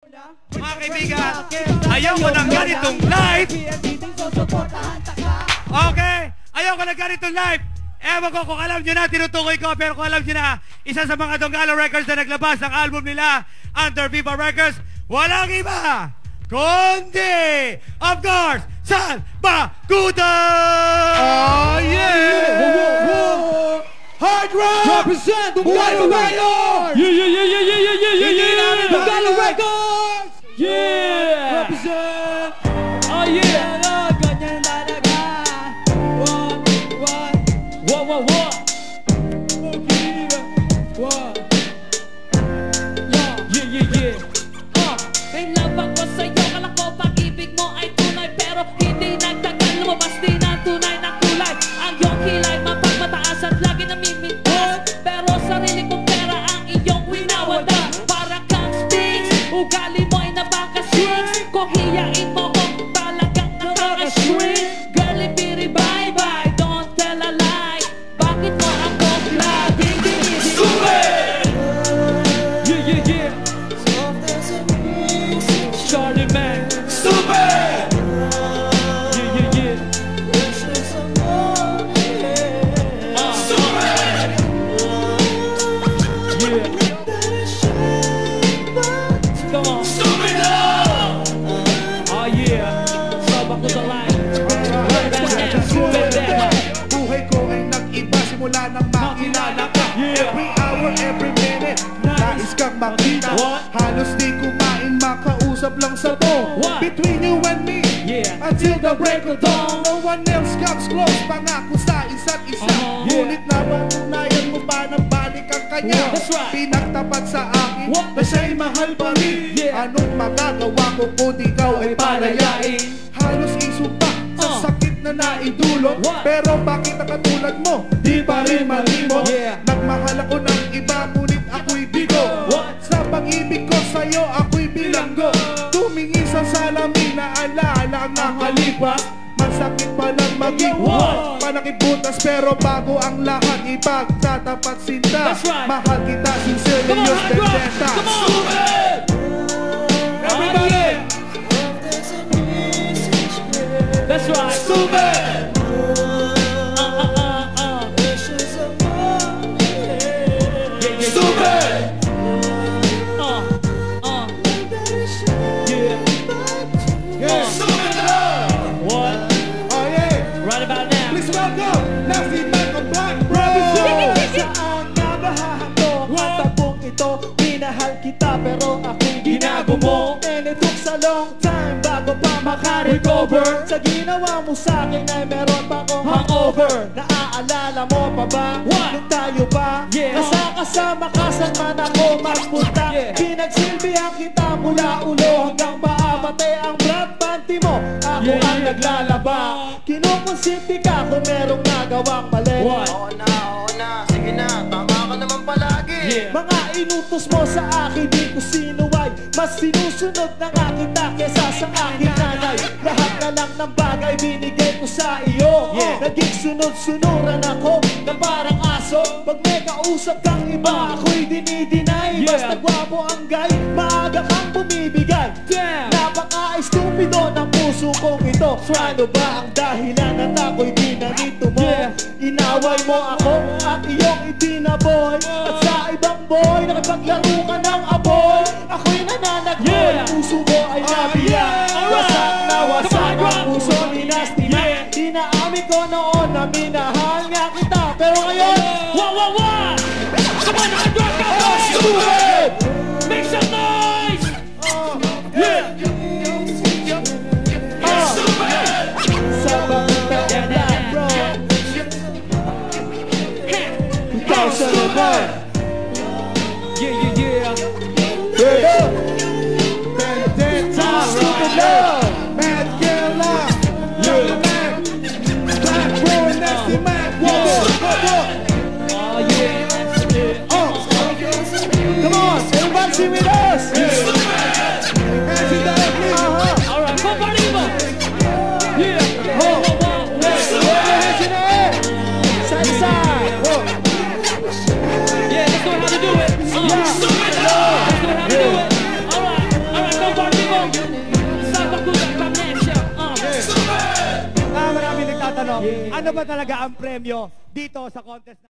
Mga kaibigan, ayaw ko ng ganitong live. Okay, ayaw ko ng ganitong live. Ewan ko kung alam nyo na, tinutukoy ko, pero kung alam nyo na, isa sa mga Donggala Records na naglabas ng album nila under Viva Records, walang iba kundi, of course, San Bakuta! Oh yeah! Hard rock! Represent Donggala Records! Yeah! Donggala Records! Yeah! Represent! Oh yeah! Ganyan talaga! What? What? What? Yeah. May labang ko sa'yo, kala ko pag-ibig mo ay tunay, pero hindi nagtagal, lumabas din ang tunay na kulay. Ang iyong kilay mapagmataas at lagi namimintas, pero sarili kong pera ang iyong winawada. Para kang sticks, ugali mo ay napaka-six. Kung hiyain mo ko, talagang nakaka-shrink. Girlie, piri, bye-bye, don't tell a lie. Bakit mo ako laging dinidin? Yeah! Charlie Man! Stupid! Yeah! Come on! Stupid love! Oh yeah! Sabak ko sa line! Buhay ko ay nag-iba simula nang makilala ka. Every hour, every minute, nais kang makita. Halos di kumain, makausap lang sa phone. Between you and me, until the break of dawn. No one else comes close, pangako sa isa't isa. Ngunit napatunayan mo pa na balik ang kanya. Pinagtapat sa akin na siya'y mahal pa rin. Anong magagawa ko kung ikaw ay palayain? Halos isumpa sa sakit na naidulot, pero bakit ang katulad mo di pa rin malimot? Nagmahal ako ng iba, ngunit ako'y bigo. Sa pag-ibig ko sa'yo, ako'y bilanggo. Tumingin sa salamin, naalaala ang nakalipas. Masakit pa lang maging malaki butas, pero bago ang lahat, ipagtatapat sinta. Mahal kita, sincerely, vendetta. Everybody! That's right! Stupid! Stupid! Stupid love! What? Oh yeah! Right about now. Please welcome Nasty Michael Black Brothers! Saan nga ba hahanto ang tabong ito? Minahal kita pero ako'y ginago mo. And it took a long time bago pa makarecover. Sa ginawa mo sa'kin ay meron pa akong hangover. Naaalala mo pa ba? Nung tayo ba? Nasa kasama ka saan man ako magpunta. Pinagsilbihan kita mula ulo hanggang paa. Pati ang brat panty mo, ako ang naglalaba. Kinukonsinti ka kung merong nagawang mali. Oo na, sige na, tama ka naman palagi. Mga inutos mo sa akin, di ko sinuway. Mas sinusunod na nga kita kesa sa aking nanay. Lahat na lang ng bagay binigay ko sa iyo. Naging sunod-sunuran ako na parang aso. Pag may kausap kang iba, ako'y dinidinay. Basta gwapo ang gay, maaga kang bumibigay. Napaka-estupido ng puso kong ito. Ano ba ang dahilan at ako'y binanito mo? Inaway mo ako at iyong itinaboy. At sa ibang boy, nakipaglaro ka ng aboy. Ako'y nananagboy, puso ko ay nabiyak. Wasak na wasak ang puso ni Nasty Mac. Dinaamin ko noon na minahal nga kita, pero ngayon, Wow! Come on, drop ka ba? stupid! Make some noise! Sa Bakuta Black Bro 2009. Yeah! Pero ano? Yeah. Ano ba talaga ang premyo dito sa contest?